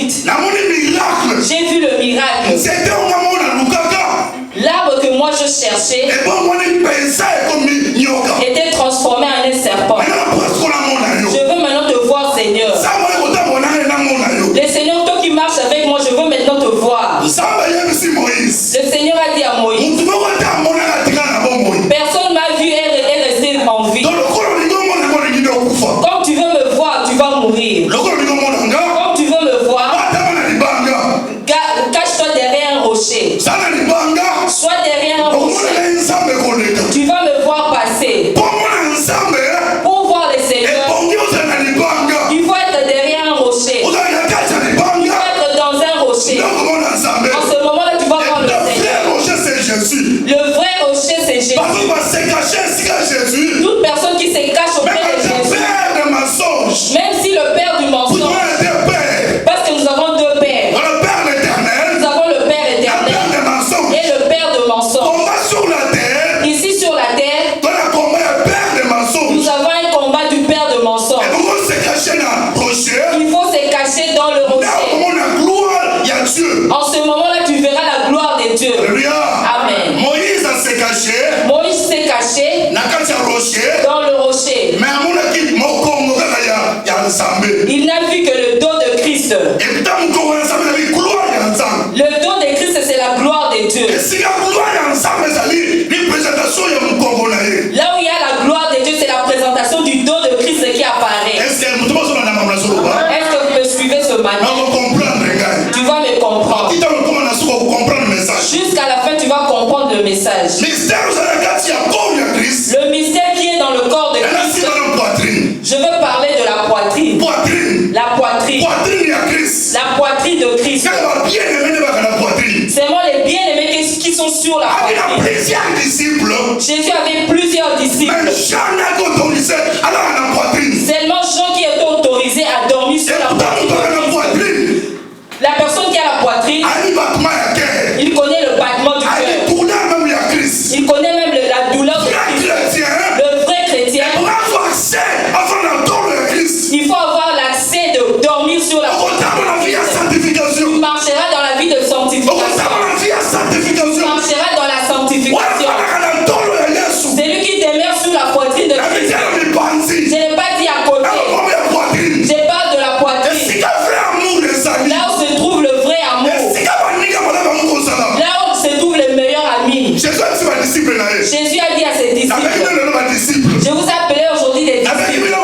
conduite. J'ai vu le miracle. L'arbre que moi je cherchais était transformé en un serpent. Je veux maintenant te voir, Seigneur. Le Seigneur, toi qui marches avec moi, je veux maintenant te voir. Le Seigneur a dit à Moïse, personne m'a vu et est resté en vie. Comme tu veux me voir, tu vas mourir. Comme tu veux me voir, cache-toi derrière un rocher. Sois derrière un rocher. Tu vas me voir passer. Pour voir le Seigneur, il faut être derrière un rocher. Il faut être dans un rocher. En ce moment-là, tu vas voir le Seigneur. Le vrai rocher, c'est Jésus. Toute personne qui se cache auprès de Jésus, même si le père du mensonge, parce que nous avons deux pères. Nous avons le Père éternel et le Père de mensonge. Ici sur la terre, nous avons un combat du Père de mensonge. Il faut se cacher dans le rocher. En ce moment-là, tu verras la gloire de Dieu. Amen. Moïse s'est caché dans le rocher. Il n'a vu que le dos de Christ. Le dos de Christ, c'est la gloire de Dieu. Là où il y a la gloire de Dieu, c'est la présentation du dos de Christ qui apparaît. Est-ce que vous me suivez ce matin? Tu vas me comprendre. Jusqu'à la fin, tu vas comprendre le message. Le mystère qui est dans le corps de Christ. Je veux parler de la poitrine. La poitrine. La poitrine de Christ. C'est moi les bien-aimés qui sont sur la poitrine. Jésus avait plusieurs disciples. Seulement Jean qui est autorisé à dormir sur la poitrine. La personne qui a la poitrine, il connaît le battement du cœur. Il connaît même la douleur de Christ. Le vrai chrétien, il faut avoir l'accès de dormir sur la poitrine. Il marchera dans la vie de sanctification. Il marchera dans la sanctification. C'est lui qui demeure sur la poitrine de Christ. Je n'ai pas dit à côté. Je parle de la poitrine. Là où se trouve le vrai amour. Là où se trouve le meilleur ami. Jésus a dit à ses disciples, je vous appelais aujourd'hui des disciples.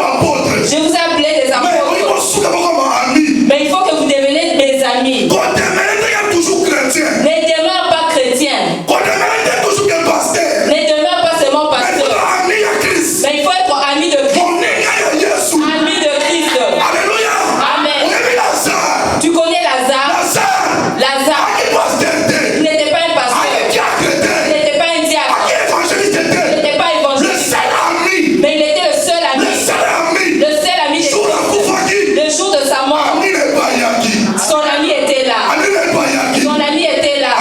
Je vous appelais des apôtres. Mais il faut que vous deveniez mes amis. Ne demeure pas chrétien. Ne demeure pas seulement pasteur. Mais il faut être ami de Christ. Ami de Christ. Amen. Tu connais Lazare? Lazare. Il n'était pas un pasteur. Il n'était pas un diacre. Il n'était pas évangéliste. Mais il était le seul ami. Le seul ami de Christ. Le jour de sa mort, son ami était là. Son ami était là.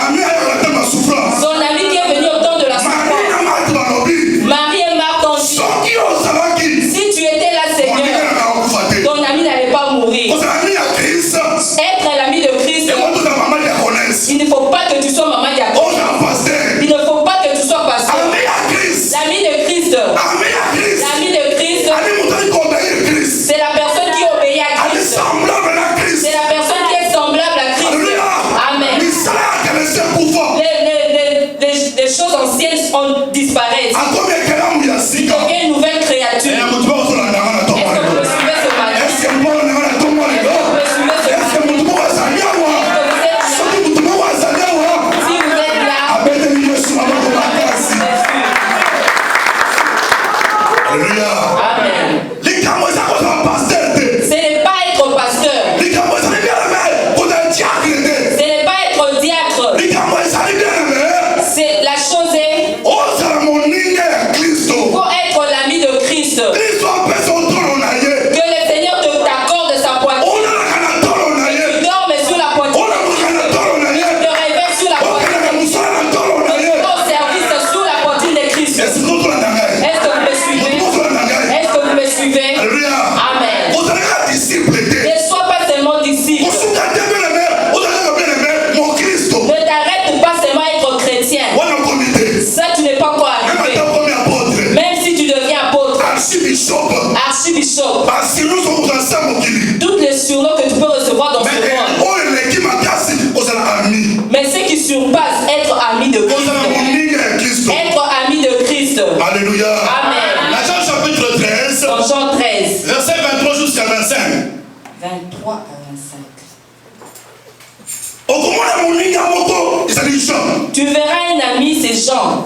Tu verras un ami, c'est Jean.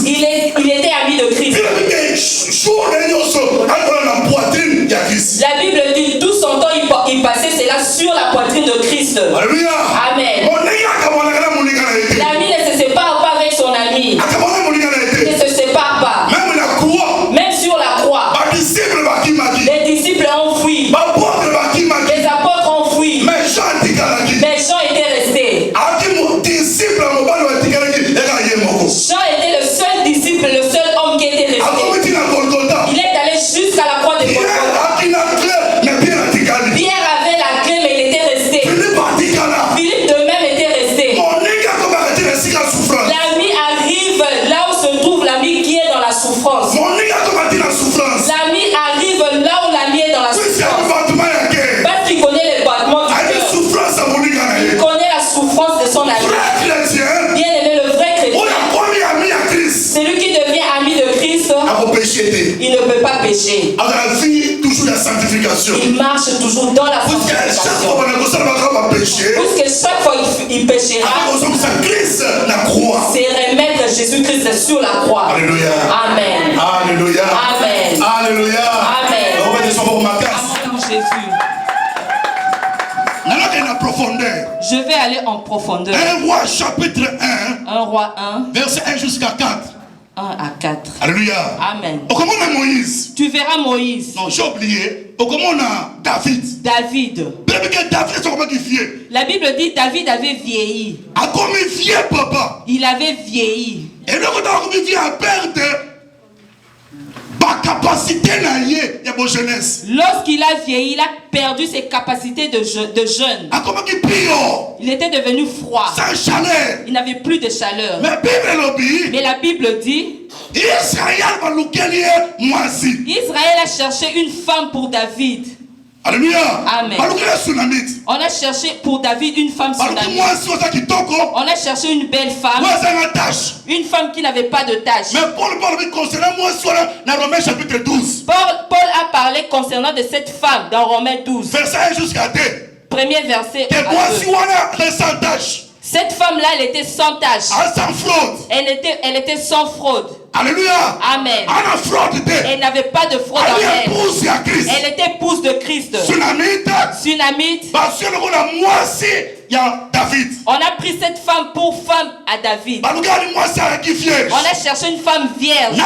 Il était ami de Christ. La Bible dit tout son temps il passait cela sur la poitrine de Christ. Alléluia. Amen. L'ami ne se sépare pas avec son ami. Il ne se sépare pas. Même sur la croix. Les disciples ont fui. Les apôtres ont fui. Mais Jean était resté. Jean était le seul disciple, le seul homme qui était resté. Il est allé jusqu'à la croix de Golgotha. Pierre avait la clé, mais il était resté. Philippe de même était resté. L'ami arrive là où se trouve l'ami qui est dans la souffrance. L'ami arrive là où l'ami est dans la souffrance. Parce qu'il connaît les battements du cœur. Il connaît la souffrance de son ami. Bien aimé, le vrai chrétien, celui qui devient ami de Christ, il ne peut pas pécher. Il marche toujours dans la sanctification. Puisque chaque fois il péchera, c'est remettre Jésus-Christ sur la croix. Alléluia. Amen. Alléluia. Amen. Alléluia. Amen. Jésus. Je vais aller en profondeur. 1 Roi chapitre 1. 1 Roi 1. Verset 1 jusqu'à 4. 1 à 4. Alléluia. Amen. Comment on a Moïse? Tu verras Moïse. Non, j'ai oublié. Comment on a David? David. La Bible dit David avait vieilli. Il avait vieilli. Et là, quand on a perdre ma capacité de jeunesse. Lorsqu'il a vieilli, il a perdu ses capacités de jeûne. Il était devenu froid. Sans chaleur. Il n'avait plus de chaleur. Mais la Bible dit Israël a cherché une femme pour David. Alléluia. Amen. On a cherché pour David une femme sunamite. On a cherché une belle femme. Une femme qui n'avait pas de tache. Mais Paul chapitre 12. Paul a parlé concernant de cette femme dans Romains 12. Verset 1 jusqu'à 2. Premier verset. Cette femme-là, elle était sans tache. Sans fraude. Elle était sans fraude. Alléluia. Amen. Elle n'avait pas de fraude en elle. Elle était épouse de Christ. Sunamite. On a pris cette femme pour femme à David. On a cherché une femme vierge. On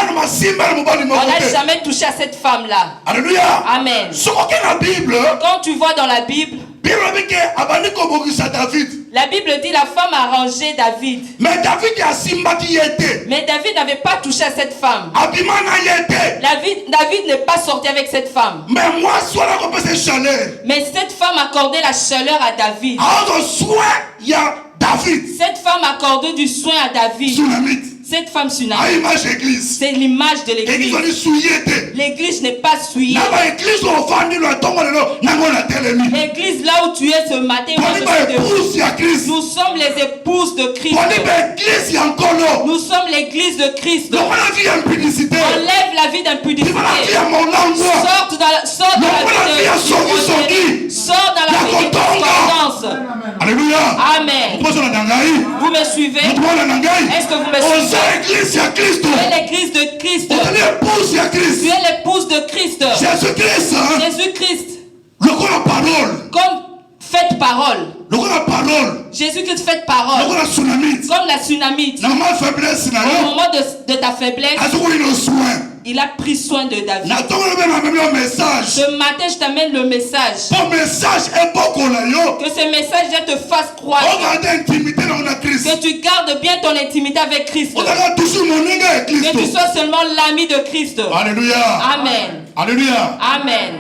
n'a jamais touché à cette femme-là. Alléluia. Amen. Quand tu vois dans la Bible, la Bible dit la femme a rangé David. Mais David n'avait pas touché à cette femme. David n'est pas sorti avec cette femme. Mais cette femme accordait la chaleur à David. Cette femme accordait du soin à David. Cette femme sunamite, c'est l'image de l'église. L'église n'est pas souillée. L'église là où tu es ce matin, nous sommes les épouses de Christ. Nous sommes l'église de Christ. Enlève la vie d'impudicité. Sors dans la vie de sors dans la vie de discordance. Alléluia. Amen. Vous me suivez? Est-ce que vous me suivez? Tu es l'église de Christ. Tu es l'épouse de Christ. Jésus-Christ. Comme faites parole. Jésus-Christ fait parole. Comme la sunamite. Au moment de ta faiblesse, il a pris soin de David. Ce matin, je t'amène le message. Que ce message te fasse croire que tu gardes bien ton intimité avec Christ. Que tu sois seulement l'ami de Christ. Alléluia. Amen. Alléluia. Amen.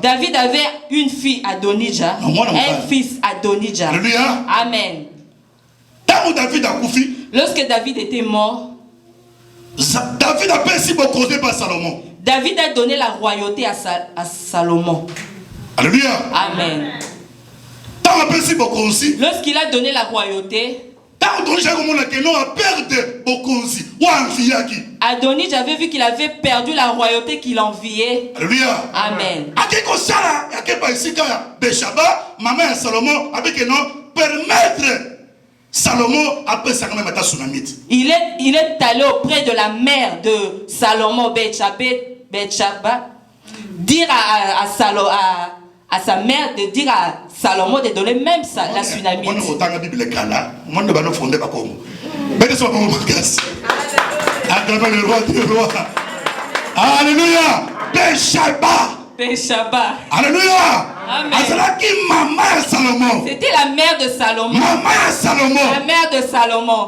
David avait une fille Adonijah, un fils Adonijah. Alléluia. Amen. Lorsque David était mort, David a donné la royauté à Salomon. Alléluia. Amen. Lorsqu'il a donné la royauté, Adonis, j'avais vu qu'il avait perdu la royauté qu'il enviait. Alléluia. Amen. Salomon appelle ça quand même à Sunamite. Il est allé auprès de la mère de Salomon, Bathsheba, dire à sa mère de dire à Salomon de donner même la Sunamite. Alléluia. Bathsheba. Alléluia. Amen. C'était la mère de Salomon. La mère de Salomon.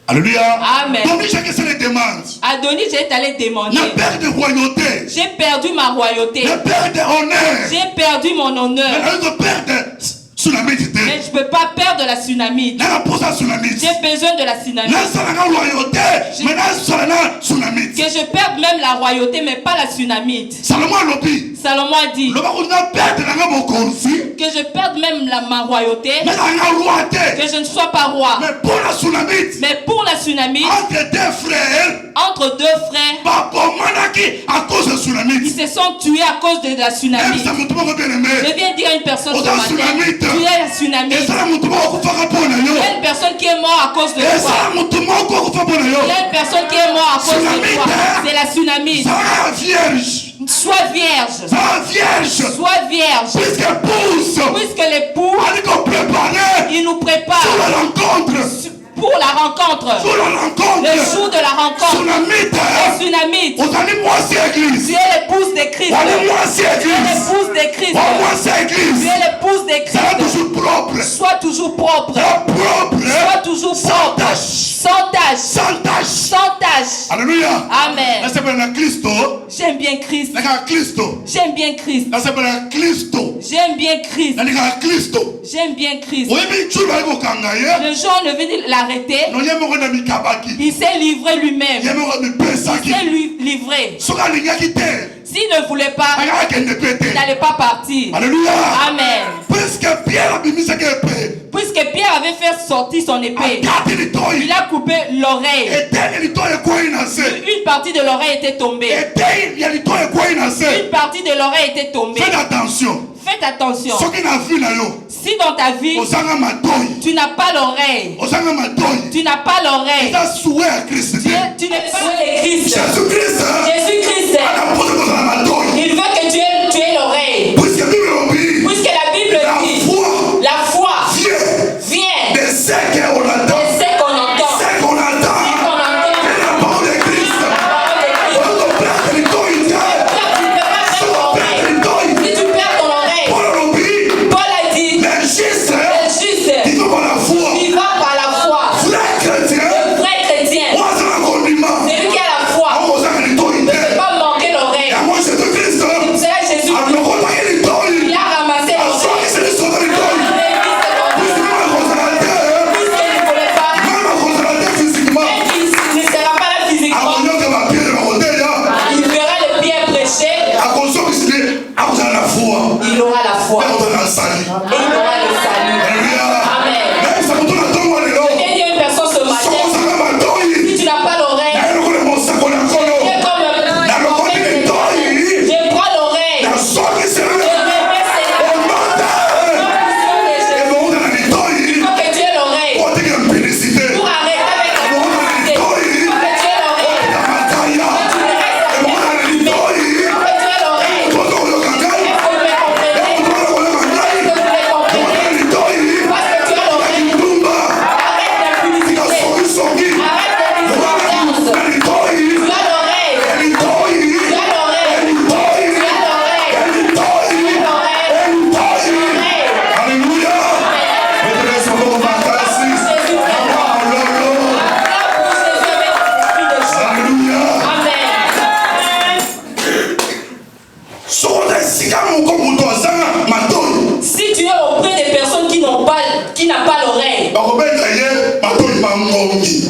Alléluia. Amen. Adonis, j'ai allé demander. J'ai perdu ma royauté. J'ai perdu mon honneur. Mais je ne peux pas perdre la Sunamite. J'ai besoin de la Sunamite. Que je perde même la royauté, mais pas la Sunamite. Salomon a dit que je perde même ma royauté, que je ne sois pas roi. Mais pour la Sunamite, entre deux frères, ils se sont tués à cause de la Sunamite. Je viens dire à une personne ce matin, tu es la Sunamite. Il y a une personne qui est morte à cause de toi. Il y a une personne qui est morte à cause de toi. C'est la Sunamite. Sois vierge. Sois vierge. Puisque l'époux, il nous prépare pour la rencontre. Le jour de la rencontre. Les Sunamites. Tu es l'épouse de Christ. Tu es l'épouse de Christ. Tu es l'épouse de Christ. Sois toujours propre. Sois toujours propre. Sans tâche. Alléluia. Amen. J'aime bien Christ. J'aime bien Christ. J'aime bien Christ. J'aime bien Christ. Le jour on devait l'arrêter. Il s'est livré lui-même. Il s'est livré. S'il ne voulait pas, il n'allait pas partir. Alléluia. Amen. Puisque Pierre avait fait sortir son épée, il a coupé l'oreille. Une partie de l'oreille était tombée. Une partie de l'oreille était tombée. Faites attention. Si dans ta vie, tu n'as pas l'oreille, tu n'as pas l'oreille, tu n'es pas le Christ. Jésus-Christ, il veut que tu aies l'oreille. Puisque la Bible dit, la foi vient de ce qu'on entend.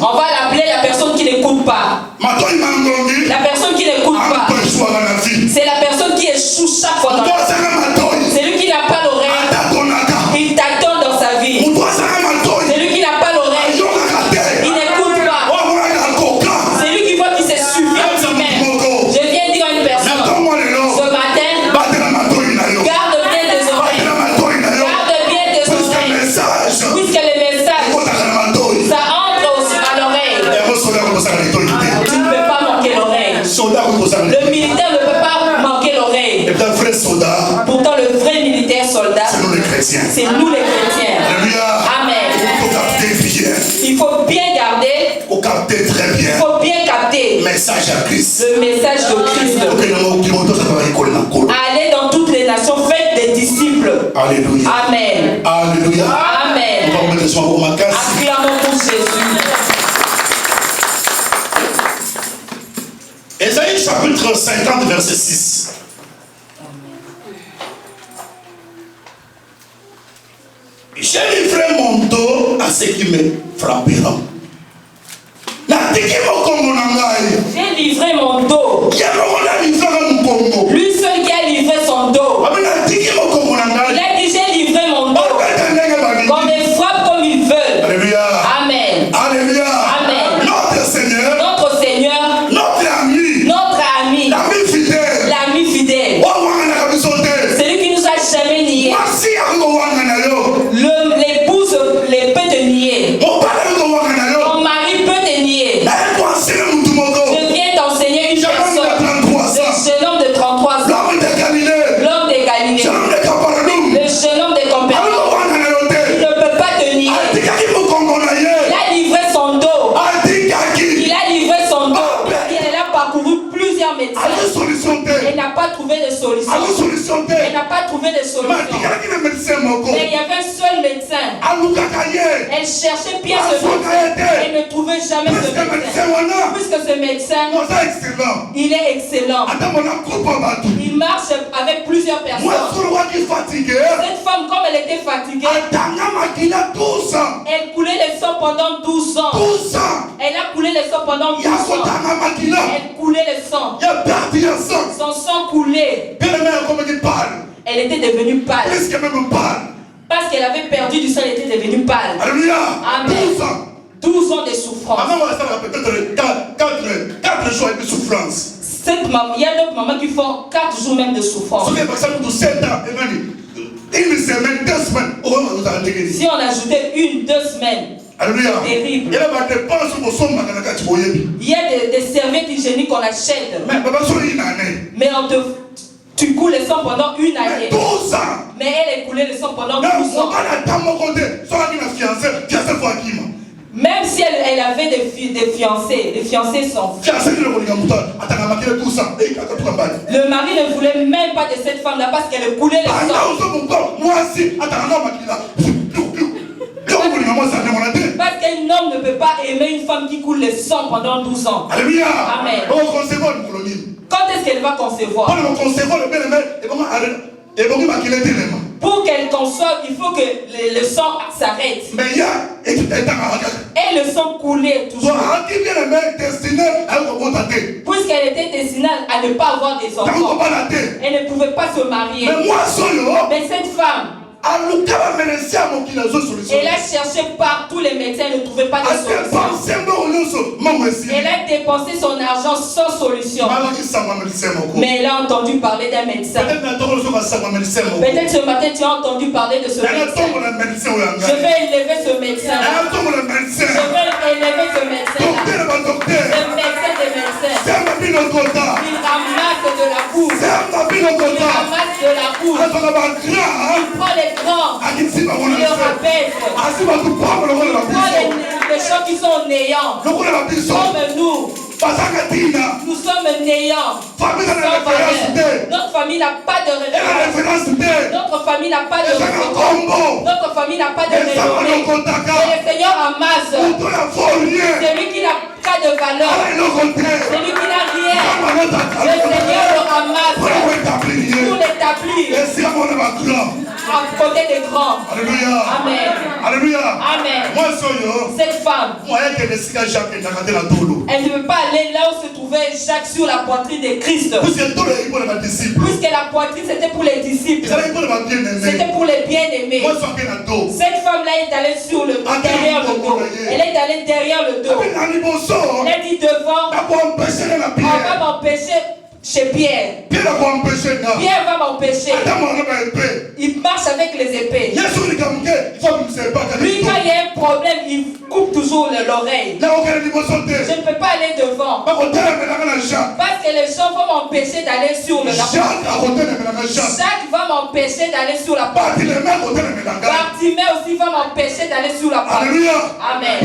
On va l'appeler la personne qui n'écoute pas. La personne qui n'écoute pas. C'est la personne qui échoue chaque fois dans la vie. Celui qui n'a pas l'oreille, il t'attend dans sa vie. Celui qui n'a pas l'oreille, soldat. C'est nous les chrétiens. C'est nous les chrétiens. Alléluia. Amen. Il faut capter bien. Il faut bien garder. Il faut capter très bien. Il faut bien capter. Message à Christ. Le message de Christ. Allez dans toutes les nations, faites des disciples. Alléluia. Amen. Alléluia. Amen. Acclamons pour Jésus. Ésaïe chapitre 50, verset 6. J'ai livré mon dos à ceux qui me frapperont. J'ai livré mon dos. Lui seul qui a livré son dos. Il a dit j'ai livré mon dos. Qu'on me frappe comme ils veulent. Alléluia. Amen. Alléluia. Amen. Notre Seigneur. Notre ami. L'ami fidèle. L'ami fidèle. Celui qui nous a jamais nié. L'épouse peut te nier. Ton mari peut te nier. Je viens t'enseigner une personne. Le jeune homme de 33 ans. L'homme de Galilée. Le jeune homme de Capernaum. Il ne peut pas te nier. Il a livré son dos. Il a livré son dos. Il a parcouru plusieurs médecins. Il n'a pas trouvé de solution. Il n'a pas trouvé de solution. Mais il y avait un seul médecin. Elle cherchait bien ce médecin. Elle ne trouvait jamais ce médecin. Puisque ce médecin, il est excellent. Il marche avec plusieurs personnes. Cette femme, comme elle était fatiguée, elle coulait le sang pendant 12 ans. Elle a coulé le sang pendant 12 ans. Elle coulait le sang. Son sang coulait. Elle était devenue pâle. Parce qu'elle avait perdu du sang, elle était devenue pâle. Alléluia. Amen. 12 ans de souffrance. Peut-être 4 jours de souffrance. Cette maman, il y a d'autres mamans qui font 4 jours même de souffrance. Si on ajoutait 1-2 semaines, Alléluia. Terrible. Il y a des serviettes hygiéniques qu'on achète. Mais tu coules le sang pendant 1 année. 12 ans. Mais elle a coulé le sang pendant 12 ans. Même si elle avait des fiancés, les fiancés sont. Le mari ne voulait même pas de cette femme-là parce qu'elle coulait le sang. Parce qu'un homme ne peut pas aimer une femme qui coule le sang pendant 12 ans. Alléluia. Amen. Quand est-ce qu'elle va concevoir? Pour qu'elle conçoive, il faut que le sang s'arrête. Et le sang coulait toujours. Puisqu'elle était destinée à ne pas avoir des enfants. Elle ne pouvait pas se marier. Mais cette femme, elle a cherché partout les médecins, elle ne trouvait pas de solution. Elle a dépensé son argent sans solution. Mais elle a entendu parler d'un médecin. Peut-être ce matin tu as entendu parler de ce médecin. Je vais élever ce médecin. Je vais élever ce médecin. Le médecin des médecins. Il ramasse de la boue. Il ramasse de la boue. Il prend les grands. Il le rappelle. Il prend les gens qui sont néants. Comme nous. Nous sommes néants. Notre famille n'a pas de référence. Notre famille n'a pas de référence. Notre famille n'a pas de renommée. Et le Seigneur amasse celui qui n'a pas de valeur. Celui qui n'a rien. Le Seigneur le ramasse pour l'établir à côté des grands. Alléluia. Amen. Alléluia. Amen. Cette femme, elle ne veut pas aller là où se trouvait Jacques sur la poitrine de Christ. Puisque la poitrine c'était pour les disciples. C'était pour les bien-aimés. Cette femme-là est allée derrière le dos. Elle est allée derrière le dos. Elle a dit devant, on va m'empêcher. Chez Pierre. Pierre va m'empêcher. Il marche avec les épées. Lui, quand il y a un problème, il coupe toujours l'oreille. Je ne peux pas aller devant. Parce que les gens vont m'empêcher d'aller sur le Jacques va m'empêcher d'aller sur la porte. Bartimée aussi va m'empêcher d'aller sur la porte. Amen.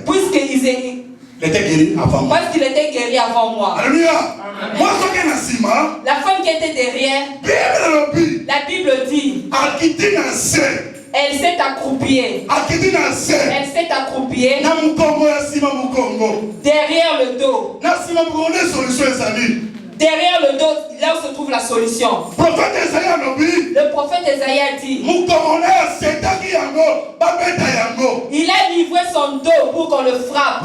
Puisqu'il était guéri avant moi. Parce qu'il était guéri avant moi. Alléluia. La femme qui était derrière, la Bible dit, elle s'est accroupie. Elle s'est accroupie derrière le dos. Derrière le dos, là où se trouve la solution. Le prophète Esaïe a dit, il a livré son dos pour qu'on le frappe.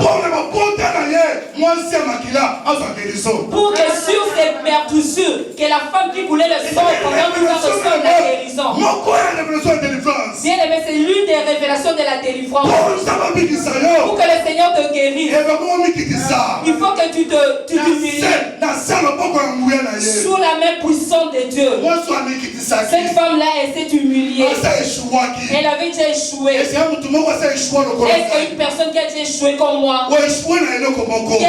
Pour que sur ses meurtrissures, que la femme qui voulait le sang pendant qu'il reçoive la guérison. Bien aimé, c'est l'une des révélations de la délivrance. Pour que le Seigneur te guérisse, il faut que tu t'humilies sous la main puissante de Dieu. Cette femme-là, elle s'est humiliée. Elle avait déjà échoué. Est-ce qu'une personne qui a déjà échoué comme moi, qui a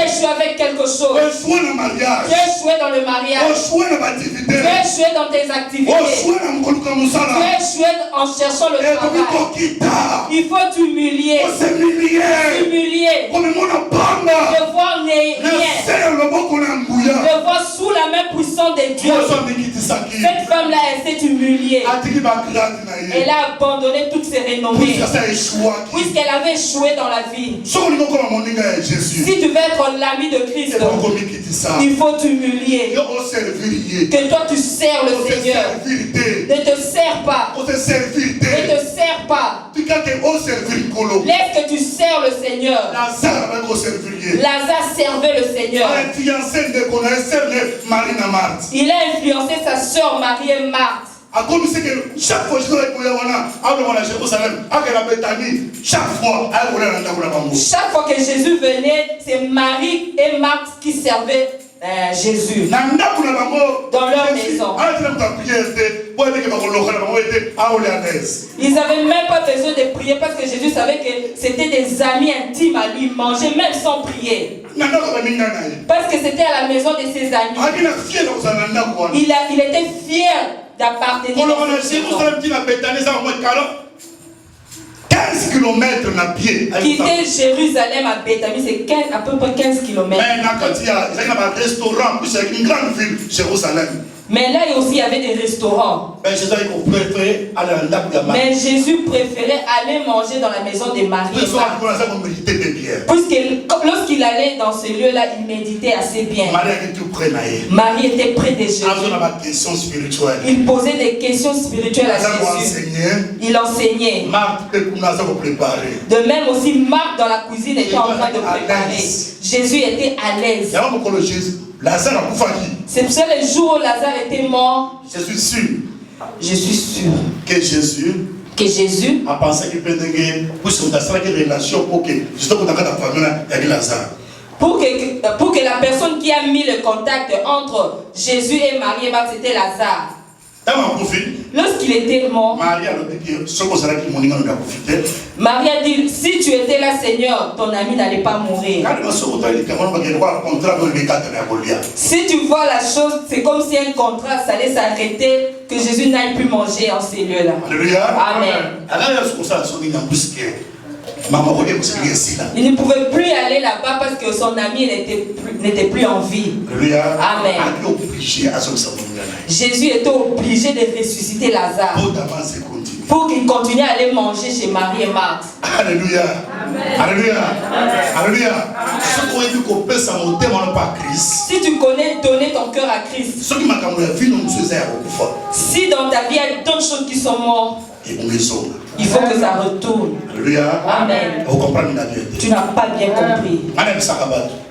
échoué avec quelque chose, qui a échoué dans le mariage, qui a échoué dans tes activités, qui a échoué en cherchant le travail, il faut t'humilier. De voir rien. De voir sous la main puissante de Dieu. Cette femme-là, elle s'est humiliée. Elle a abandonné toutes ses renommées. Puisqu'elle avait échoué dans la vie. Si tu veux être l'ami de Christ, il faut t'humilier. Que toi tu sers le Seigneur. Ne te sers pas. Ne te sers pas. Laisse que tu sers le Seigneur. Lazare servait le Seigneur. Il a influencé sa sœur Marie et Marthe. Chaque fois que Jésus venait, c'est Marie et Marthe qui servaient Jésus dans leur maison. Ils n'avaient même pas besoin de prier parce que Jésus savait que c'était des amis intimes à lui, manger même sans prier. Parce que c'était à la maison de ses amis. Il était fier d'appartenir à cette maison. 15 km à pied. Quitter Jérusalem à Bethanie, c'est à peu près 15 km. Mais il y a un restaurant, c'est une grande ville, Jérusalem. Mais là aussi, il y avait des restaurants. Mais Jésus préférait aller manger dans la maison de Marie. Puisque lorsqu'il allait dans ce lieu-là, il méditait assez bien. Marie était près de Jésus. Il posait des questions spirituelles à Jésus. Il enseignait. De même aussi, Marc dans la cuisine était en train de préparer. Jésus était à l'aise. C'est pour ça le jour où Lazare était mort. Je suis sûr. Je suis sûr que Jésus a pensé qu'il peut donner une relation pour que pour que la personne qui a mis le contact entre Jésus et Marie et Marthe, c'était Lazare. Lorsqu'il était mort, Marie a dit, si tu étais là, Seigneur, ton ami n'allait pas mourir. Si tu vois la chose, c'est comme si un contrat allait s'arrêter, que Jésus n'aille plus manger en ces lieux-là. Amen. Il ne pouvait plus aller là-bas parce que son ami n'était plus en vie. Amen. Jésus était obligé de ressusciter Lazare pour qu'il continue à aller manger chez Marie et Marthe. Alléluia. Alléluia. Alléluia. Si tu connais donner ton cœur à Christ, si dans ta vie il y a d'autres choses qui sont mortes, il faut que ça retourne. Amen. Tu n'as pas bien compris.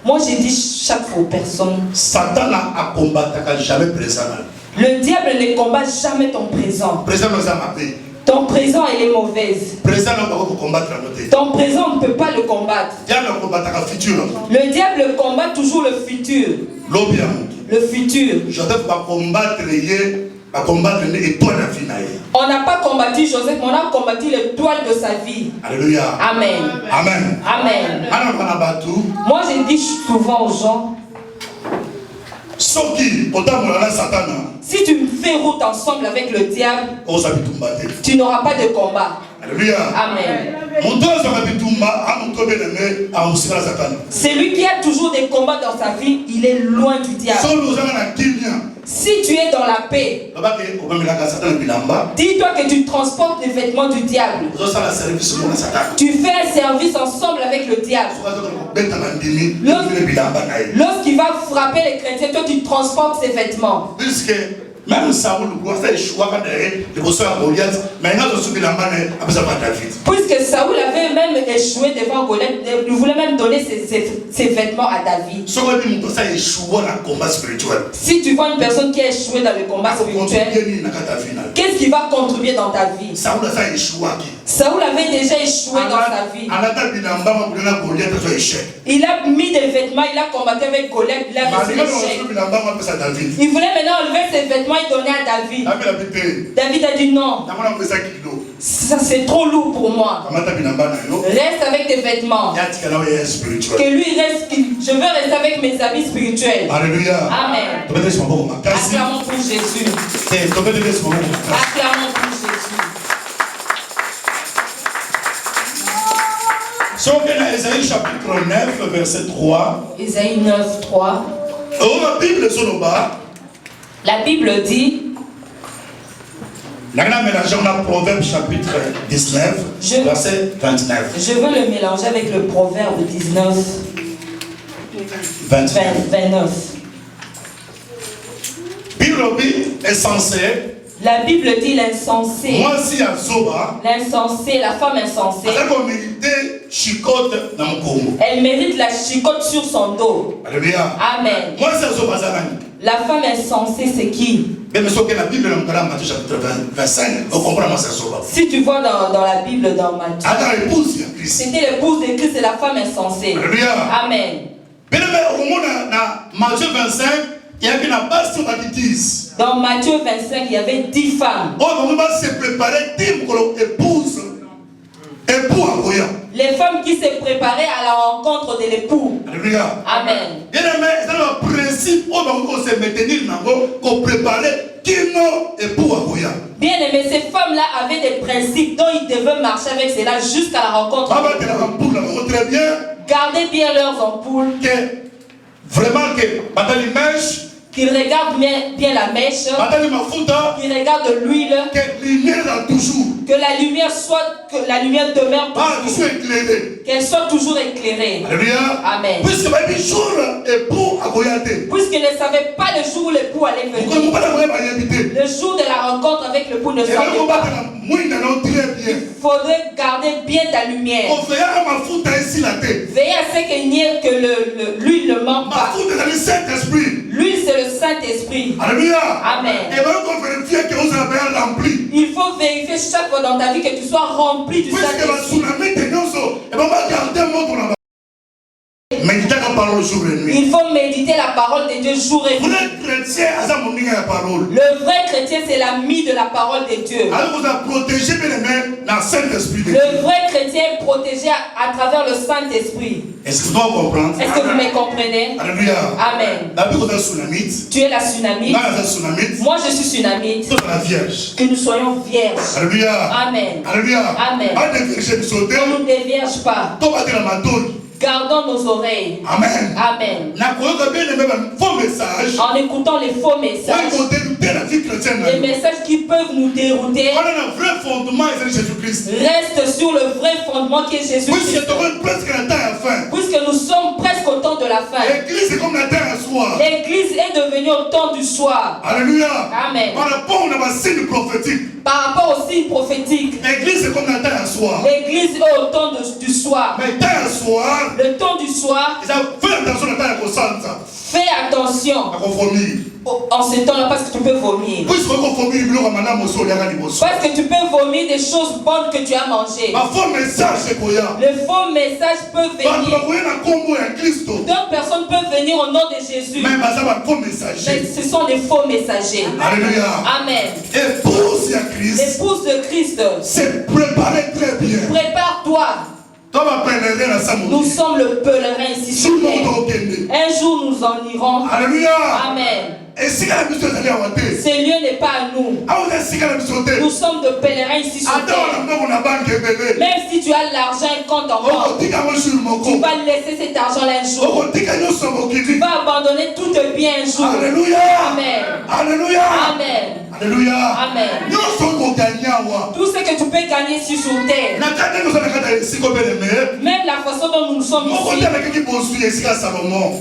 Moi j'ai dit chaque fois aux personnes, Satan a combattu jamais présent. Le diable ne combat jamais ton présent. Ton présent elle est mauvaise. Ton présent ne peut pas le combattre. Le diable combat toujours le futur. Le futur. Je dois combattre On n'a pas combattu Joseph, mais on a combattu l'étoile de sa vie. Alléluia. Amen. Amen. Amen. Moi, je dis souvent aux gens, si tu fais route ensemble avec le diable, tu n'auras pas de combat. Alléluia. Amen. C'est lui qui a toujours des combats dans sa vie, il est loin du diable. Si tu es dans la paix, dis-toi que tu transportes les vêtements du diable. Tu fais un service ensemble avec le diable. Lorsqu'il va frapper les chrétiens, toi tu transportes ses vêtements. Même Saoul, puisque Saoul avait même échoué devant Goliath, il voulait même donner ses vêtements à David. Si tu vois une personne qui a échoué dans le combat spirituel, qu'est-ce qui va contribuer dans ta vie? Saoul avait déjà échoué dans sa vie. Il a mis des vêtements, il a combattu avec Goliath, il a reçu l'échec. Il voulait maintenant enlever ses vêtements et donner à David. David a dit non. Ça c'est trop lourd pour moi. Reste avec tes vêtements. Que lui reste, je veux rester avec mes habits spirituels. Alléluia. Amen. Acclamons pour Jésus. Acclamons pour Jésus. Si on vient à Ésaïe chapitre 9, verset 3. Ésaïe 9, 3. La Bible dit. On a Proverbe chapitre 19, verset 29. Je veux le mélanger avec le Proverbe 19, 29. Bible est censé. La Bible dit l'insensé. L'insensé, la femme insensée. Elle mérite la chicotte sur son dos. Alléluia. Amen. La femme insensée, c'est qui? Si tu vois dans la Bible, dans Matthieu, c'était l'épouse de Christ, c'est la femme insensée. Alléluia. Amen. Matthieu 25, il y avait une base sur la bêtise. Dans Matthieu 25, il y avait 10 femmes. On va se préparer pour épouse. Les femmes qui se préparaient à la rencontre de l'époux. Alléluia. Amen. C'est le principe où on se maintenir pour préparer bien aimé, ces femmes-là avaient des principes dont ils devaient marcher avec cela jusqu'à la rencontre. Gardez bien leurs ampoules. Vraiment que qu'ils regardent bien la mèche, qu'ils regardent l'huile, que la lumière demeure toujours, qu'elle soit toujours éclairée. Amen. Puisqu'ils ne savaient pas le jour où l'époux allait venir, le jour de la rencontre avec l'époux ne savait pas. Il faudrait garder bien ta lumière. Veillez à ce qu'il n'y ait que l'huile ne manque pas. L'huile, c'est le Saint-Esprit. Alléluia. Amen. Il faut vérifier chaque fois dans ta vie que tu sois rempli du Saint-Esprit. Il faut méditer la parole de Dieu jour et nuit. Le vrai chrétien, c'est l'ami de la parole de Dieu. Le vrai chrétien est protégé à travers le Saint-Esprit. Est-ce que vous comprenez? Est-ce que vous me comprenez? Alléluia. Amen. Tu es la tsunamite. Moi, je suis tsunamite. Que nous soyons vierges. Alléluia. Amen. Alléluia. Amen. On ne dévierge pas. Gardons nos oreilles. Amen. Amen. En écoutant les faux messages. Les messages qui peuvent nous dérouter. Reste sur le vrai fondement qui est Jésus-Christ. Puisque nous sommes presque au temps de la fin. L'église est devenue au temps du soir. Alléluia. Amen. Par rapport au signe prophétique. L'église est comme la terre à soir. L'église est au temps du soir. Mais terre à soir. Le temps du soir. Fais attention à la terre à fais attention. en ce temps-là parce que tu peux vomir. Parce que tu peux vomir des choses bonnes que tu as mangées. Le faux message peut venir. D'autres personnes peuvent venir au nom de Jésus. Mais ce sont des faux messagers. Alléluia. Amen. L'épouse de Christ. C'est préparé très bien. Prépare-toi. Nous sommes le pèlerin ici sur terre. Un jour nous en irons. Alléluia. Amen. Ce lieu n'est pas à nous. Nous sommes de pèlerins ici sur terre. Même si tu as l'argent et compte en banque, tu vas laisser cet argent-là un jour. Tu vas abandonner tout tes biens un jour. Alléluia. Amen. Alléluia. Amen. Alléluia. Amen. Tout ce que tu peux gagner ici sur terre. Même la façon dont nous sommes ici.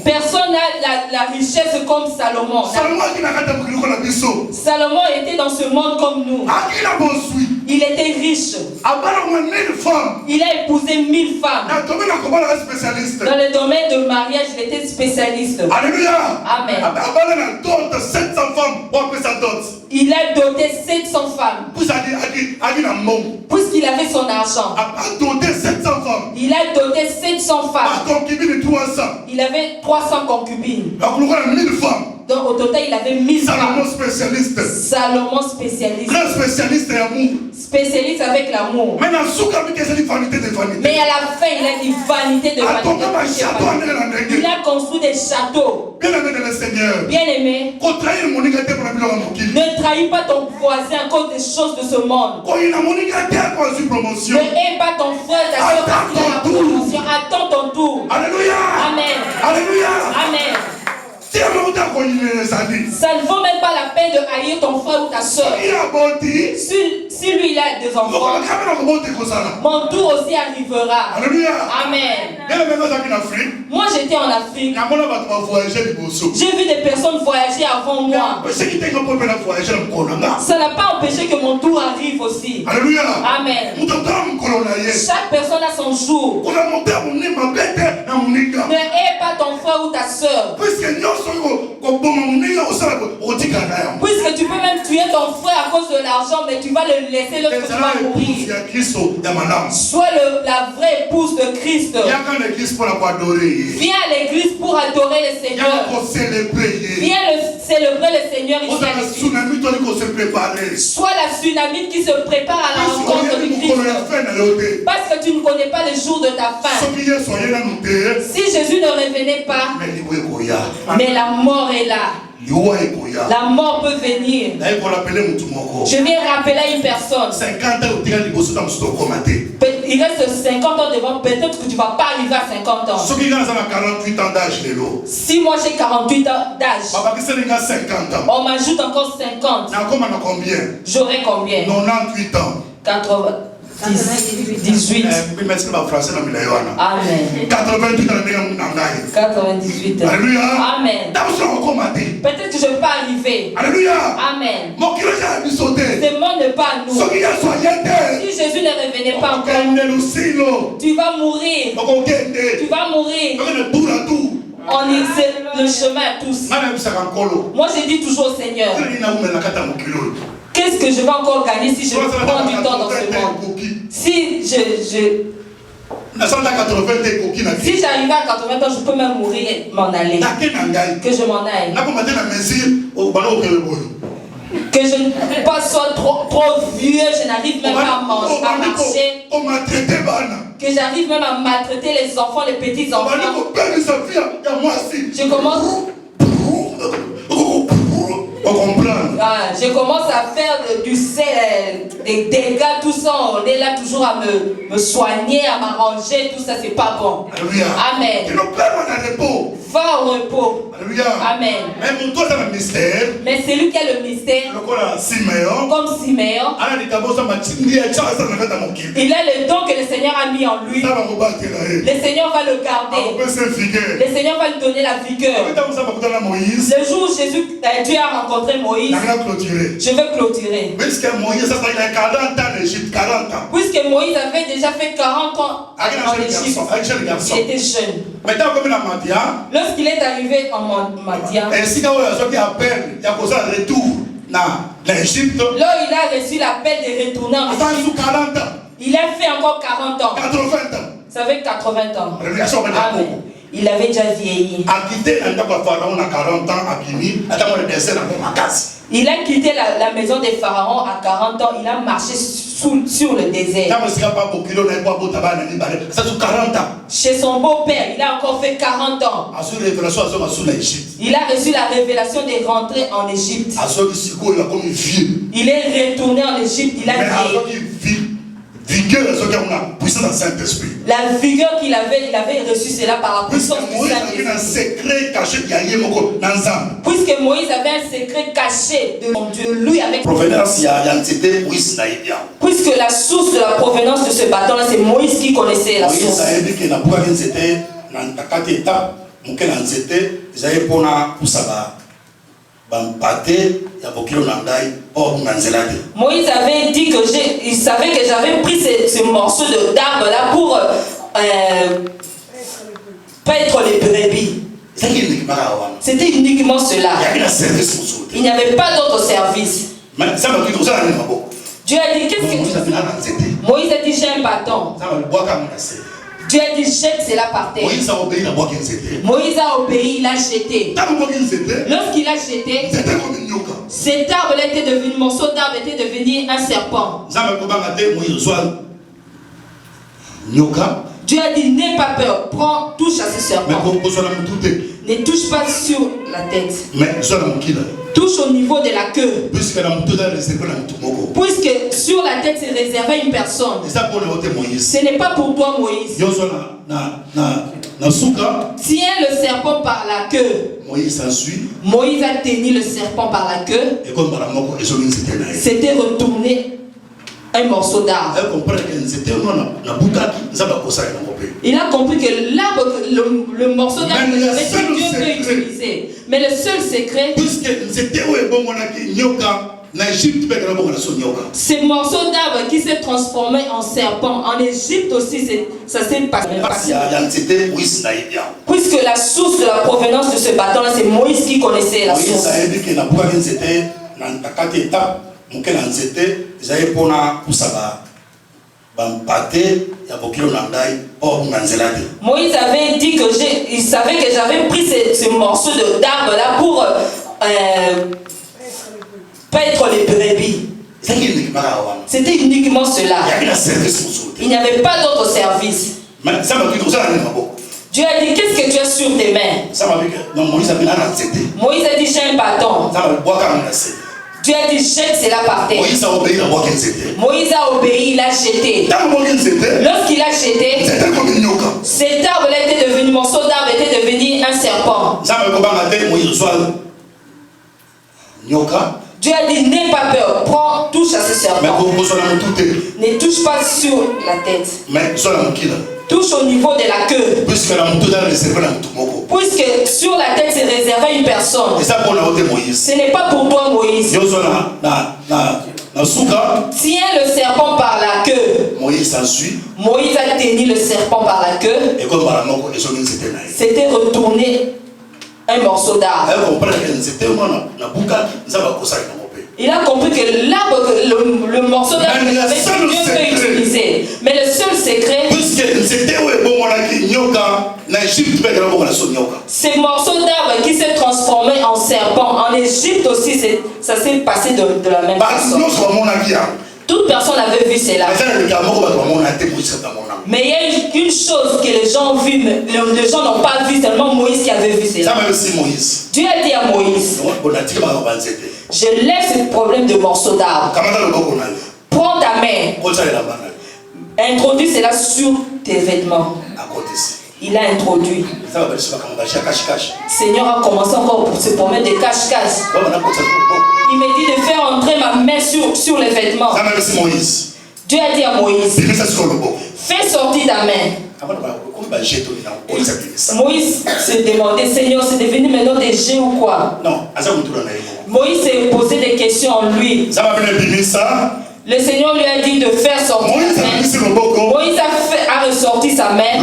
Personne n'a la richesse comme Salomon. Salomon était dans ce monde comme nous. Il était riche. Il a épousé 1000 femmes. Dans le domaine de mariage, il était spécialiste. Alléluia. Amen. Il a doté 700 femmes. Puisqu'il avait son argent. Il a doté 700 femmes. Il avait 300 concubines. Donc au total, il avait 1000 femmes. Salomon spécialiste. Grand spécialiste d'amour. Spécialiste avec l'amour. Mais à la fin, il a dit vanité de vanité. Il a construit des châteaux. Bien aimé. Ne trahis pas ton voisin à cause des choses de ce monde. Ne hais pas ton frère, ta soeur parce qu'il a la promotion. Attends ton tour. Alléluia. Amen. Alléluia. Amen. Ça ne vaut même pas la peine de haïr ton frère ou ta soeur. Si lui il a des enfants, mon tour aussi arrivera. Alléluia. Amen. Moi j'étais en Afrique. J'ai vu des personnes voyager avant moi. Ça n'a pas empêché que mon tour arrive aussi. Alléluia. Amen. Chaque personne a son jour. Ne hais pas ton frère ou ta soeur. Puisque tu peux même tuer ton frère à cause de l'argent, mais tu vas le laisser lorsque tu vas mourir. Sois la vraie épouse de Christ. Viens à l'église pour adorer le Seigneur. Viens célébrer le Seigneur ici. Sois la tsunami qui se prépare à la rencontre de Christ. Parce que tu ne connais pas le jour de ta fin. Si Jésus ne revenait pas, mais la mort est là. La mort peut venir. Je viens rappeler à une personne. Il reste 50 ans devant. Peut-être que tu ne vas pas arriver à 50 ans. Si moi j'ai 48 ans d'âge, on m'ajoute encore 50. J'aurai combien? 98 ans. 18. Amen. 98. Alléluia. Amen. Peut-être que je ne vais pas arriver. Alléluia. Amen. Ce monde n'est pas à nous. Si Jésus ne revenait pas encore, tu vas mourir. Tu vas mourir. On y sait le chemin à tous. Moi je dis toujours au Seigneur, qu'est-ce que je vais encore gagner si je prends du temps dans ce monde? Si j'arrive à 80 ans, je peux même mourir et m'en aller. Que je m'en aille. Que je ne pas soit trop vieux, je n'arrive même pas à marcher. Que j'arrive même à maltraiter les enfants, les petits enfants. Je commence. Je commence à faire du sel, des dégâts, tout ça. On est là toujours à me soigner, à m'arranger, tout ça, c'est pas bon. Alléluia. Amen. Va au repos. Alléluia. Amen. Mais c'est lui qui a le mystère. Comme Siméon. Il a le don que le Seigneur a mis en lui. Le Seigneur va le garder. Le Seigneur va lui donner la vigueur. Le jour où Dieu a rencontré Moïse, je vais clôturer. 40 ans en Égypte, 40 ans. Puisque Moïse avait déjà fait 40 ans en Égypte. Il était jeune. Maintenant, comme il a Madian, lorsqu'il est arrivé en Madian, ainsi qu'il a appel, il a posé un retour dans l'Égypte. Là, il a reçu l'appel de retourner en Égypte. 40 ans. Il a fait encore 40 ans. 80 ans. Ça fait 80 ans. Révélation. Amen. Il avait déjà vieilli. Il a quitté la maison des pharaons à 40 ans. Il a marché sur le désert. Chez son beau-père, il a encore fait 40 ans. Il a reçu la révélation de rentrer en Égypte. Il est retourné en Égypte. Il a vieilli. La vigueur qu'il avait, il avait reçu cela par la puissance du Saint-Esprit. Puisque Moïse avait un secret caché de Dieu, lui avec. Puisque la source de la provenance de ce bâton-là, c'est Moïse qui connaissait la source. Moïse avait dit que il savait que j'avais pris ce morceau d'arbre là pour paître les brebis. C'était uniquement cela. Il n'y avait pas d'autre service. Dieu a dit, qu'est-ce que tu fais? Moïse a dit, j'ai un bâton. Dieu a dit, jette cela par terre. Moïse a obéi, il a jeté. Lorsqu'il a jeté, cet arbre était devenu, morceau d'arbre était devenu un serpent. Dieu a dit, n'aie pas peur, prends, touche à ce serpent. Ne touche pas sur la tête. Touche au niveau de la queue. Puisque sur la tête c'est réservé à une personne. Ce n'est pas pour toi, Moïse. Tiens le serpent par la queue. Moïse a tenu le serpent par la queue. C'était retourné un morceau d'arbre. Il a compris que l'arbre, le morceau d'arbre que Dieu peut utiliser. Mais le seul secret, ces morceaux d'arbre qui s'est transformé en serpent, en Égypte aussi, ça s'est passé. Puisque la source de la provenance de ce bâton-là, c'est Moïse qui connaissait la source. Moïse avait dit que il savait que j'avais pris ce morceau d'arbre là pour paître les brebis. C'était uniquement cela. Il n'y avait pas d'autre service. Dieu a dit, qu'est-ce que tu as sur tes mains? Moïse a dit, j'ai un bâton. Dieu a dit, jette cela par terre. Moïse a obéi, il a jeté. Lorsqu'il a jeté, cet arbre était devenu, morceau d'arbre était devenu un serpent. Dieu a dit, n'aie pas peur, prends, touche à ce serpent. Ne touche pas sur la tête. Touche au niveau de la queue. Puisque sur la tête c'est réservé à une personne. Ce n'est pas pour toi, Moïse. Tiens le serpent par la queue. Moïse a tenu le serpent par la queue. C'était retourné un morceau d'arbre. Il a compris que l'arbre, le morceau d'arbre que Dieu peut utiliser. Mais le seul secret, ces morceaux d'arbre qui s'est transformé en serpent, en Égypte aussi, ça s'est passé de la même façon. Toute personne avait vu cela. Mais il y a une chose que les gens ont vu, mais les gens n'ont pas vu, seulement Moïse qui avait vu cela. Dieu a dit à Moïse, je lève ce problème de morceaux d'arbre. Prends ta main. Introduis cela sur tes vêtements. Il a introduit. Seigneur a commencé encore pour se promettre de cache-cache. Il me dit de faire entrer ma main sur les vêtements. Dieu a dit à Moïse, fais sortir ta main. Moïse se demandait, Seigneur, c'est devenu maintenant des jets ou quoi? Moïse s'est posé des questions en lui. Le Seigneur lui a dit de faire sortir sa main. Moïse a ressorti sa main.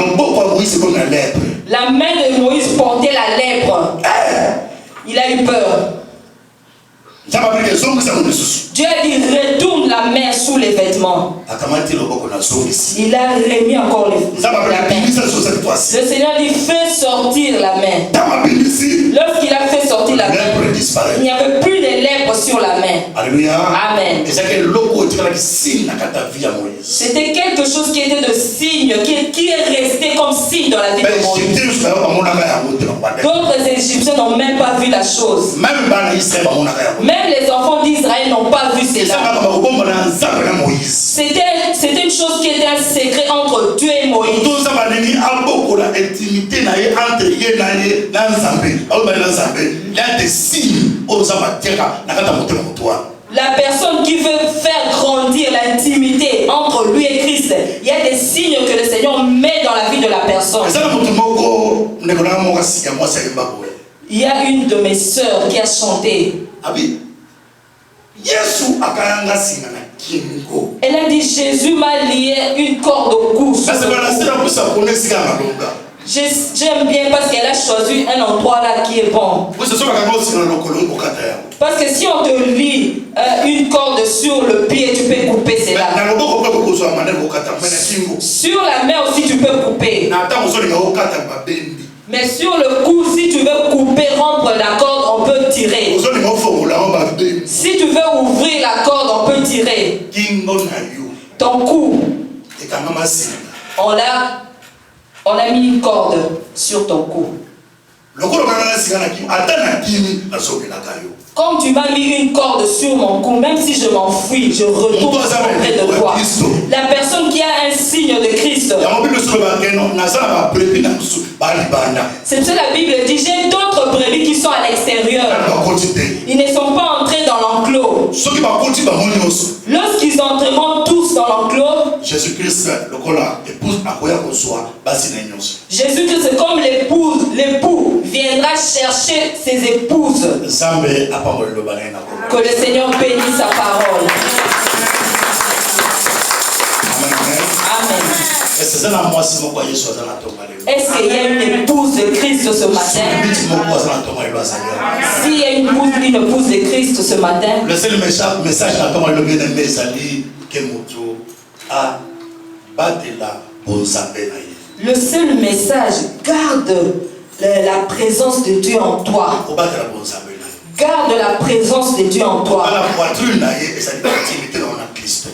La main de Moïse portait la lèpre. Il a eu peur. Dieu a dit retourne la main sous les vêtements. Il a remis encore la main. Le Seigneur dit fais sortir la main. Lorsqu'il a fait sortir la main, il n'y avait plus de lèpre sur la main. Alléluia. Amen. C'était quelque chose qui était de signe, qui est resté comme signe dans la vie de Moïse. D'autres Égyptiens n'ont même pas vu la chose. Même les enfants d'Israël n'ont pas vu cela. C'était une chose qui était un secret entre Dieu et Moïse. La personne qui veut faire grandir l'intimité entre lui et Christ, il y a des signes que le Seigneur met dans la vie de la personne. Il y a une de mes sœurs qui a chanté. Elle a dit Jésus m'a lié une corde au cou. J'aime bien parce qu'elle a choisi un endroit là qui est bon. Parce que si on te lie une corde sur le pied, tu peux couper cela. Sur la main aussi tu peux couper. Mais sur le cou, si tu veux couper, rompre la corde, on peut tirer. Si tu veux ouvrir la corde, on peut tirer. Ton cou, on a mis une corde sur ton cou. Comme tu m'as mis une corde sur mon cou, même si je m'enfuis, je retourne auprès de toi. La personne qui a un signe de Christ. C'est pour ça que la Bible dit j'ai d'autres brebis qui sont à l'extérieur. Ils ne sont pas entrés dans l'enclos. Lorsqu'ils entreront tous dans l'enclos, Jésus-Christ, c'est comme l'époux viendra chercher ses épouses. Que le Seigneur bénisse sa parole. Amen. Est-ce qu'il y a une épouse de Christ ce matin? S'il y a une épouse de Christ ce matin, le seul message le seul message, garde la présence de Dieu en toi. Garde la présence de Dieu en toi.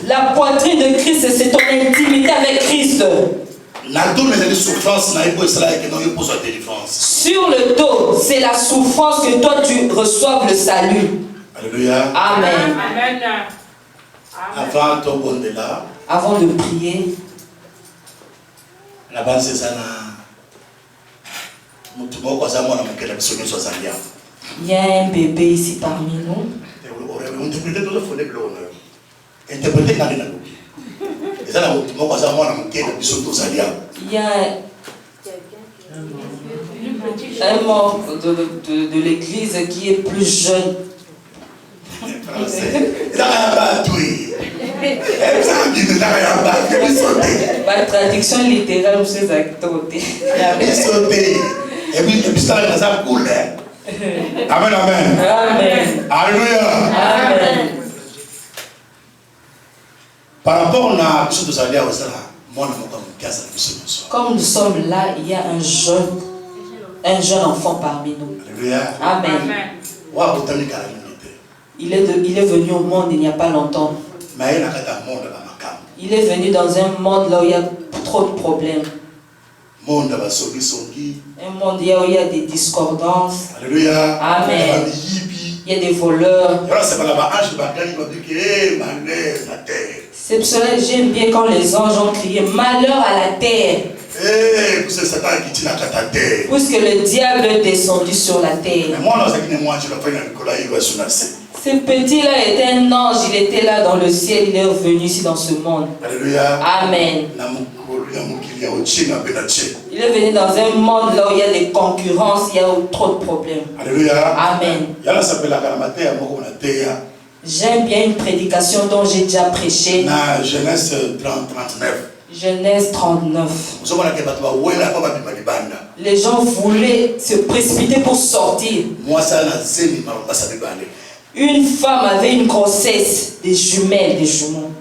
La poitrine de Christ, c'est ton intimité avec Christ. Sur le dos, c'est la souffrance que toi tu reçoives le salut. Alléluia. Amen. Avant de prier, il y a un bébé ici parmi nous. Il y a un membre de l'église qui est plus jeune. Ma traduction littérale, c'est Amen, amen. Amen. Alléluia. Amen. Par rapport à ce que nous allons comme nous sommes là, il y a un jeune enfant parmi nous. Alléluia. Amen. Il est venu au monde il n'y a pas longtemps. Il est venu dans un monde là où il y a trop de problèmes. Un monde où il y a des discordances. Alléluia. Amen. Il y a des voleurs. C'est pour cela que j'aime bien quand les anges ont crié malheur à la terre. Puisque le diable est descendu sur la terre. Ce petit-là était un ange, il était là dans le ciel, il est revenu ici dans ce monde. Alléluia. Amen. Il est venu dans un monde là où il y a des concurrences, il y a trop de problèmes. Alléluia. Amen. J'aime bien une prédication dont j'ai déjà prêché. Dans Genèse 39. Genèse 39. Les gens voulaient se précipiter pour sortir. Une femme avait une grossesse, des jumelles, des jumeaux.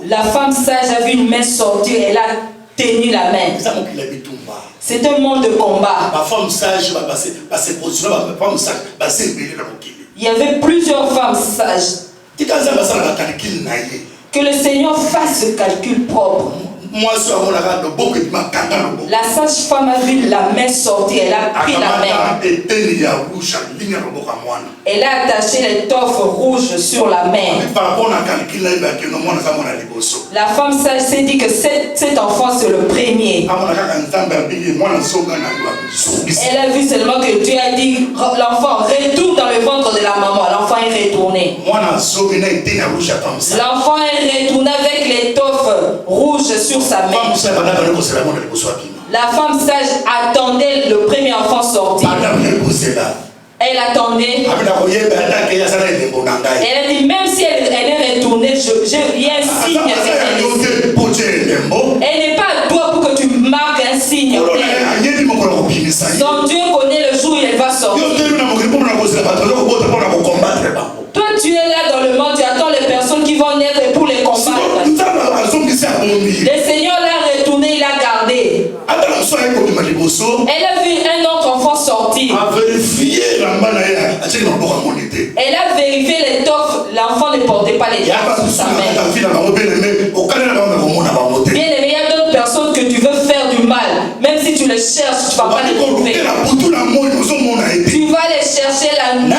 La femme sage a vu une main sortir, elle a tenu la main. C'est un monde de combat. Il y avait plusieurs femmes sages. Que le Seigneur fasse ce calcul propre. La sage femme a vu la main sortir, elle a pris la main. Elle a attaché l'étoffe rouge sur la main. La femme sage s'est dit que cet enfant c'est le premier. Elle a vu seulement que Dieu a dit l'enfant retourne dans le ventre de la maman. L'enfant est retourné. L'enfant est retourné avec l'étoffe rouge sur sa main. La femme sage attendait le premier enfant sortir. Elle attendait. Elle a dit même si elle est retournée, il y a un signe. Elle n'est pas à toi pour que tu marques un signe. Donc Dieu connaît le jour où elle va sortir. Toi tu es là dans le monde, tu attends les personnes qui vont naître pour les combattre. Le Seigneur l'a retourné, il l'a gardé. Elle a vu un autre enfant sortir. Elle a vérifié l'étoffe. L'enfant ne portait pas l'étoffe sur sa main. Bien aimé, il y a d'autres personnes que tu veux faire du mal. Même si tu les cherches, tu ne vas pas les trouver. Tu vas les chercher la nuit.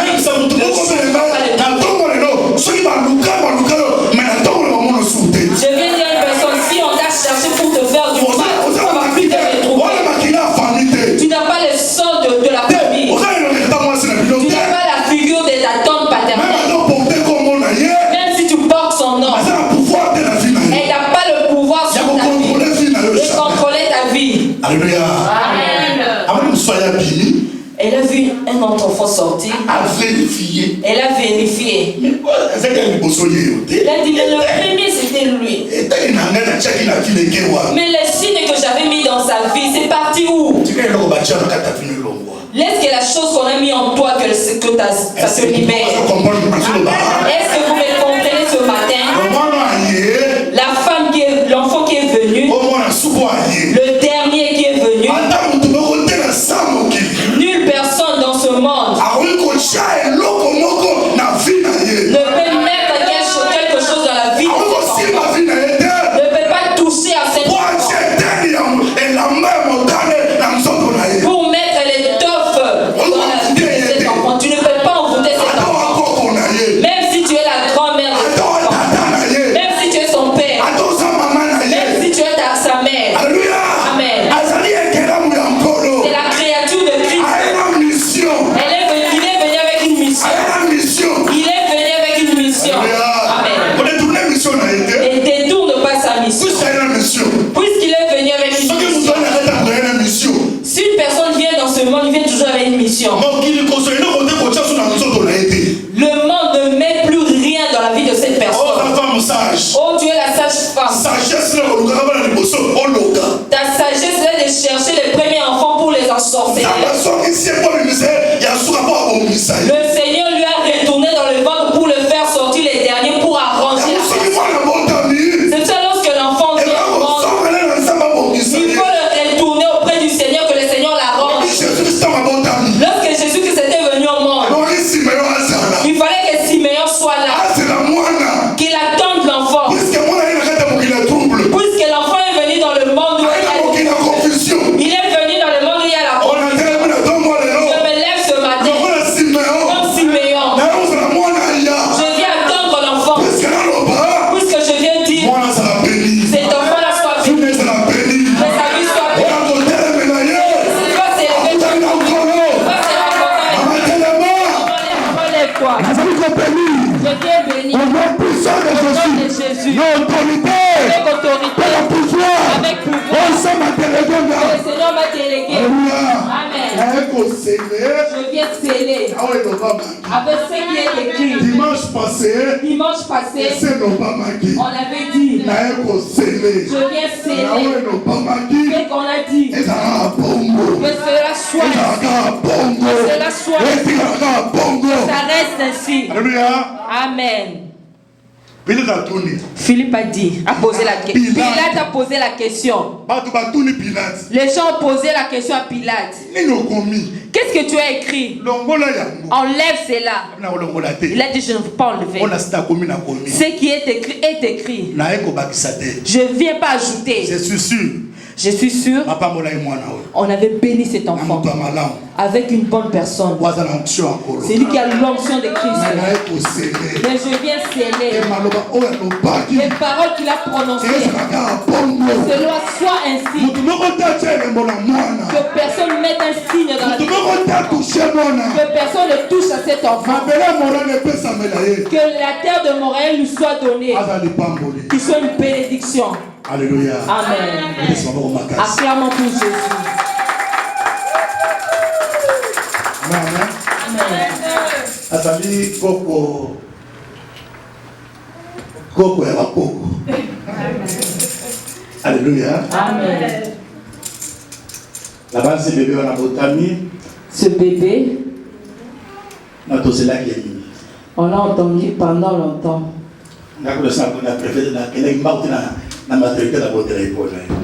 Je viens dire à une personne, si on t'a cherché pour te faire du mal, on ne va plus te retrouver. Tu n'as pas le sang de la famille. Tu n'as pas la figure de ta tante paternelle. Même si tu portes son nom, elle n'a pas le pouvoir sur ta vie de contrôler ta vie. Alléluia. Amen. Elle a vu un autre enfant sortir. Elle a vérifié. Elle a dit, mais le premier c'était lui. Mais les signes que j'avais mis dans sa vie, c'est parti où? Est-ce que la chose qu'on a mis en toi, que ça te libère? Est-ce que vous me comprenez ce matin? La femme l'enfant qui est venu, le dernier qui est venu, nulle personne dans ce monde ne peut mettre quelque chose dans la vie, ne peut pas toucher à cette pour mettre l'étoffe dans la vie de cet enfant. Tu ne peux pas envoûter cet enfant. Même si tu es la grand-mère de cet enfant, même si tu es son père, même si tu es sa mère. Amen. C'est la créature de Christ. Il est venu avec une mission. Il est venu avec une mission. Amen. Et détourne pas sa mission. Puisqu'il est venu avec une mission. Si une personne vient dans ce monde, il vient toujours avec une mission. Le monde ne met plus rien dans la vie de cette personne. Oh, tu es la sage femme. Ta sagesse est de chercher les premiers enfants pour les ensorceler. Le Seigneur lui a retourné dans le ventre pour le faire sortir les derniers pour arranger la personne. C'est ça lorsque l'enfant vient au monde. Il faut le retourner auprès du Seigneur, que le Seigneur l'arrange. Lorsque Jésus-Christ était venu au monde, il fallait que Siméon soit là, qu'il attende l'enfant. Puisque l'enfant est venu dans le monde où il est venu dans le monde où il y a la confusion. Je me lève ce matin comme Siméon. Je viens attendre l'enfant. Puisque je viens dire, cet enfant-là soit béni. Que sa vie soit bénie. Il va s'élever. Il va se rencontrer. Je viens béni. Au nom de Jésus. Avec autorité. Avec pouvoir. Le Seigneur m'a délégué. délégué. Amen. Je viens sceller avec ce qui est écrit. Dimanche passé, on avait dit, je viens sceller ce qu'on a dit. Que cela soit, que cela soit, que ça reste ainsi. Amen. Philippe a posé la question. Pilate a posé la question. Les gens ont posé la question à Pilate. Qu'est-ce que tu as écrit? Enlève cela. Il a dit, je ne veux pas enlever. Ce qui est écrit. Je ne viens pas ajouter. Je suis sûr. On avait béni cet enfant avec une bonne personne. C'est lui qui a l'onction de Christ. Mais je viens sceller les paroles qu'il a prononcées. Que cela soit ainsi. Que personne ne mette un signe dans la vie. Que personne ne touche à cet enfant. Que la terre de Montréal lui soit donnée. Qu'il soit une bénédiction. Alléluia. Amen. Acclamons pour Jésus. Amen. Azali koko ya bakoko. Alléluia. Amen. Là-bas, ce bébé on a botami. Ce bébé, on l'a entendu pendant longtemps.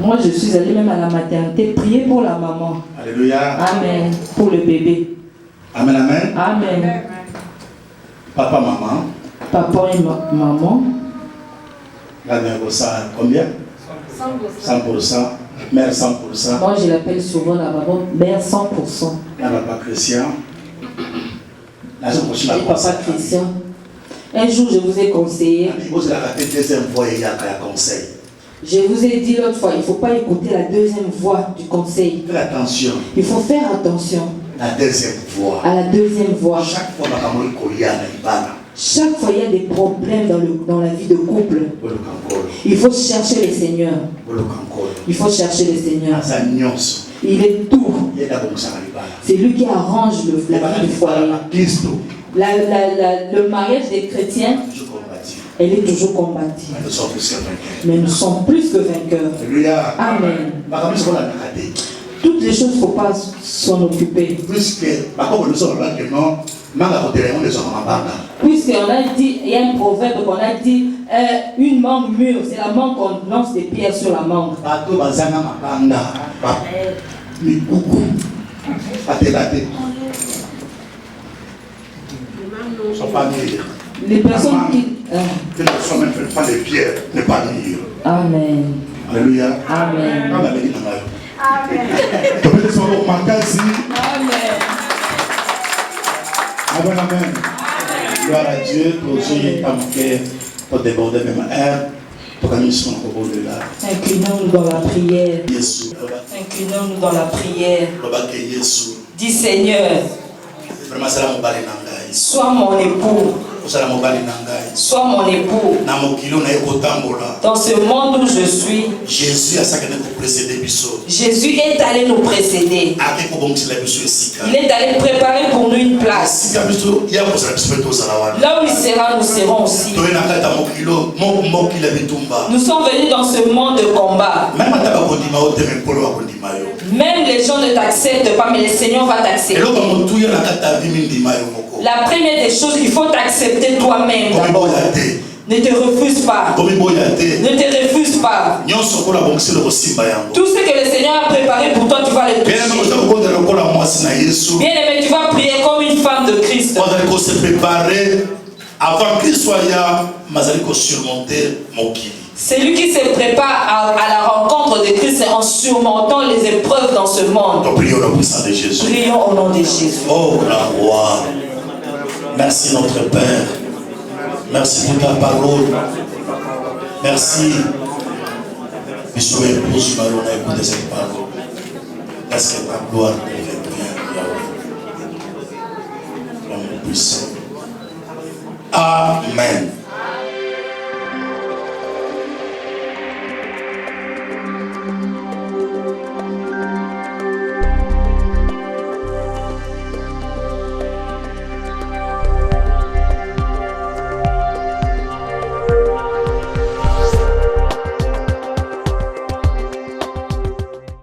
Moi, je suis allé même à la maternité prier pour la maman. Alléluia. Amen. Pour le bébé. Amen, amen. Amen. Papa, maman. Papa et maman. La mère, combien? 100%. Mère 100%. Moi, je l'appelle souvent la maman, mère 100%. La papa Christian. Et papa Christian. Un jour, je vous ai conseillé. Je vous ai dit l'autre fois, il ne faut pas écouter la deuxième voix du conseil. Faites attention. Il faut faire attention. La deuxième voix. À la deuxième voix. Chaque fois, il y a des problèmes dans la vie de couple. Il faut chercher le Seigneur. Il faut chercher le Seigneur. Il est tout. C'est lui qui arrange la vie du foyer. Le mariage des chrétiens, elle est toujours combattue. Mais nous sommes plus que vainqueurs. Amen. Toutes les choses, il ne faut pas s'en occuper. Puisqu'on a dit, il y a un proverbe qu'on a dit, une mangue mûre, c'est la mangue qu'on lance des pierres sur la mangue. Les personnes qui... Que ne soient même pas des pierres, ne pas lire. Amen. Alléluia. Amen. Amen. Amen. Amen. Gloire à Dieu. Pour déborder même air. Inclinons-nous dans la prière. Inclinons-nous dans la prière. Dis Seigneur, sois mon époux. Sois mon époux. Dans ce monde où je suis, Jésus est allé nous précéder. Il est allé préparer pour nous une place. Là où il sera, nous serons aussi. Nous sommes venus dans ce monde de combat. Même les gens ne t'acceptent pas, mais le Seigneur va t'accepter. La première des choses, il faut t'accepter toi-même. Ne te refuse pas. Ne te refuse pas. Tout ce que le Seigneur a préparé pour toi, tu vas le toucher. Bien aimé, tu vas prier comme une femme de Christ. Avant qu'il soit là, il surmonter mon kili. Celui qui se prépare à la rencontre de Christ en surmontant les épreuves dans ce monde. Donc, prions au puissant de Jésus. Prions au nom de Jésus. Oh, grand roi. Merci notre Père. Merci pour ta parole. Merci. Je suis épouse, je vais écouter cette parole. Est-ce que ta gloire devient bien? Amen.